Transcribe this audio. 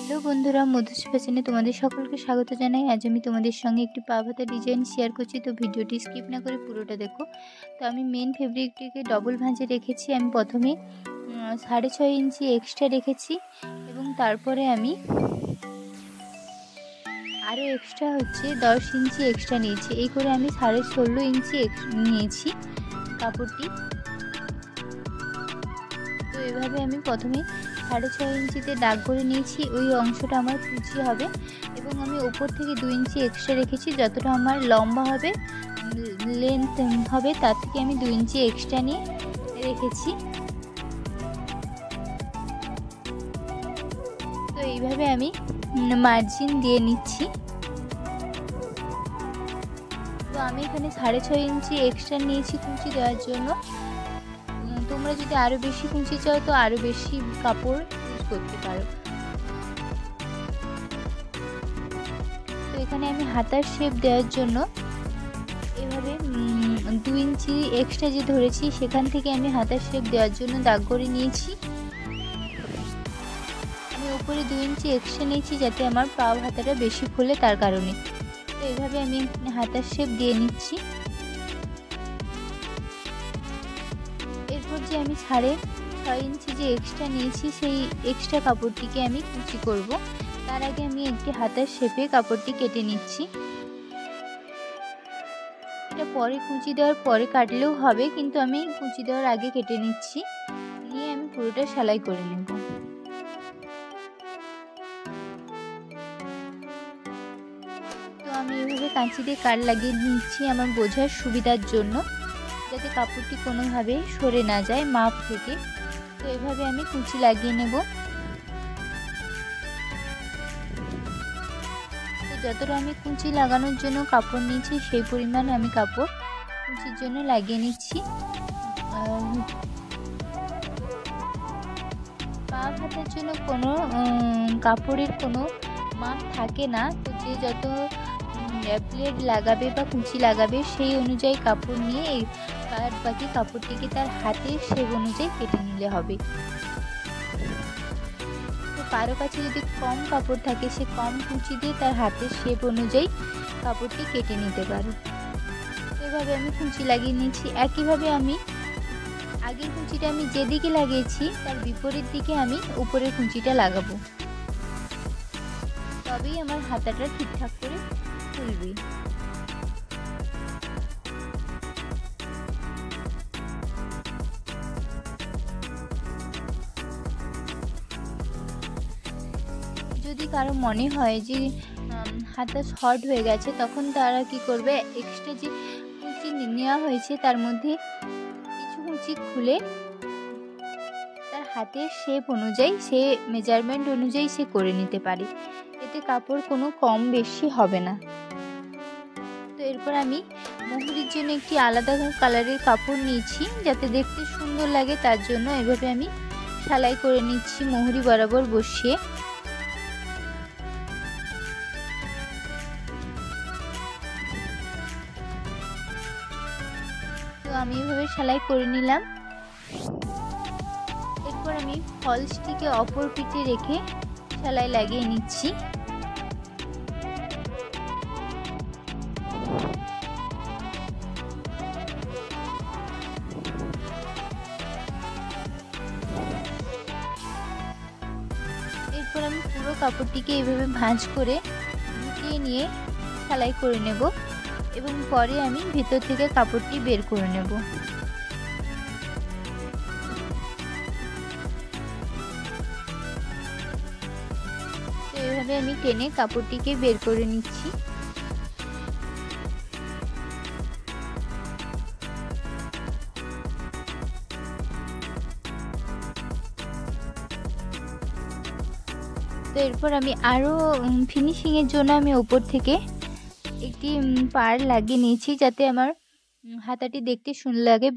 Hello বন্ধুরা, মধুস ফ্যাশনে তোমাদের সকলকে স্বাগত জানাই। আজ আমি তোমাদের সঙ্গে একটি পা হাতা ডিজাইন শেয়ার করছি, তো ভিডিওটি স্কিপ না করে পুরোটা দেখো। তো আমি মেন ফেব্রিকটিকে ডবল ভাঁজে রেখেছি। আমি প্রথমে 6.5 ইঞ্চি এক্সট্রা রেখেছি এবং তারপরে আমি আরও এক্সট্রা 10 ইঞ্চি এক্সট্রা নিয়েছি। এই করে আমি 16.5 ইঞ্চি নিয়েছি কাপড়টি। তো এভাবে আমি প্রথমে 6.5 ইঞ্চিতে দাগ করে নিয়েছি। ওই অংশটা আমার কুচি হবে এবং আমি উপর থেকে 2 ইঞ্চি এক্সট্রা রেখেছি। যতটা আমার লম্বা হবে, লেন্থ হবে, তার থেকে আমি 2 ইঞ্চি এক্সট্রা নিয়ে রেখেছি। তো এইভাবে আমি মার্জিন দিয়ে নিচ্ছি। তো আমি এখানে 6.5 ইঞ্চি এক্সট্রা নিয়েছি কুচি দেওয়ার জন্য। তোমরা যদি আরও বেশি কুচি চাও তো আরও বেশি কাপড় ইউজ করতে পারো। তো এখানে আমি হাতার শেপ দেওয়ার জন্য এভাবে 2 ইঞ্চি এক্সট্রা যে ধরেছি সেখান থেকে আমি হাতার শেপ দেওয়ার জন্য দাগ করে নিয়েছি। আমি উপরে 2 ইঞ্চি এক্সট্রা নিয়েছি যাতে আমার পা হাতাটা বেশি খোলে, তার কারণে। তো এভাবে আমি হাতার শেপ দিয়ে নিচ্ছি। এরপর যে আমি 6.5 ইঞ্চি যে এক্সট্রা নিয়েছি সেই এক্সট্রা কাপড়টিকে আমি কুচি করব। তার আগে আমি একটি হাতার শেপে কাপড়টি কেটে নিচ্ছি। এটা পরে কুচি দেওয়ার পরে কাটলেও হবে, কিন্তু আমি কুচি দেওয়ার আগে কেটে নিচ্ছি। নিয়ে আমি পুরোটা সেলাই করে নেব। তো আমি এভাবে কাঁচি দিয়ে কাট লাগিয়ে নিচ্ছি আমার বোঝার সুবিধার জন্য, যাতে কাপড়টি কোনোভাবে সরে না যায় মাপ থেকে। তো এভাবে আমি কুচি লাগিয়ে নেব। তো যতটা আমি কুচি লাগানোর জন্য কাপড় নিয়েছি সেই পরিমাণ আমি কাপড় কুচির জন্য লাগিয়ে নিচ্ছি। পা হাতার জন্য কোনো কাপড়ের কোনো মাপ থাকে না। তো যে যত প্লেট লাগাবে বা কুচি লাগাবে সেই অনুযায়ী কাপড় নিয়ে আর বাকি কাপড়টিকে তার হাতের শেপ অনুযায়ী কেটে নিলে হবে। তো কারো কাছে যদি কম কাপড় থাকে সে কম কুচি দিয়ে তার হাতের শেপ অনুযায়ী কাপড়টি কেটে নিতে পারে। এভাবে আমি কুচি লাগিয়ে নিয়েছি। একইভাবে আমি আগের কুচিটা আমি যেদিকে লাগিয়েছি তার বিপরীত দিকে আমি উপরের কুচিটা লাগাবো, তবেই আমার হাতাটা ঠিকঠাক করে খুলবে। যদি কারো মনে হয় যে হাতা শর্ট হয়ে গেছে, তখন তারা কি করবে, এক্সট্রা যে কুচি নেওয়া হয়েছে তার মধ্যে কিছু কুচি খুলে তার হাতের শেপ অনুযায়ী, সে মেজারমেন্ট অনুযায়ী সে করে নিতে পারে। এতে কাপড় কোনো কম বেশি হবে না। তো এরপর আমি মোহরির জন্য একটি আলাদা কালারের কাপড় নিয়েছি যাতে দেখতে সুন্দর লাগে, তার জন্য এভাবে আমি সেলাই করে নিচ্ছি মোহরি বরাবর বসিয়ে। তো আমি এভাবে সেলাই করে নিলাম। এরপর আমি ফলসটিকে অপর পিঠে রেখে সেলাই লাগিয়ে নিচ্ছি। এরপর আমি পুরো কাপড়টিকে এইভাবে ভাঁজ করে ঢুকিয়ে নিয়ে সেলাই করে নেব এবং পরে আমি ভিতর থেকে কাপড়টি বের করে নেব। তো এইভাবে আমি টেনে কাপড়টিকে বের করে নিচ্ছি। তো এরপর আমি আরও ফিনিশিংয়ের জন্য আমি উপর থেকে একটি পাড় লাগিয়ে নিয়েছি যাতে আমার হাতাটি দেখতে সুন্দর লাগে।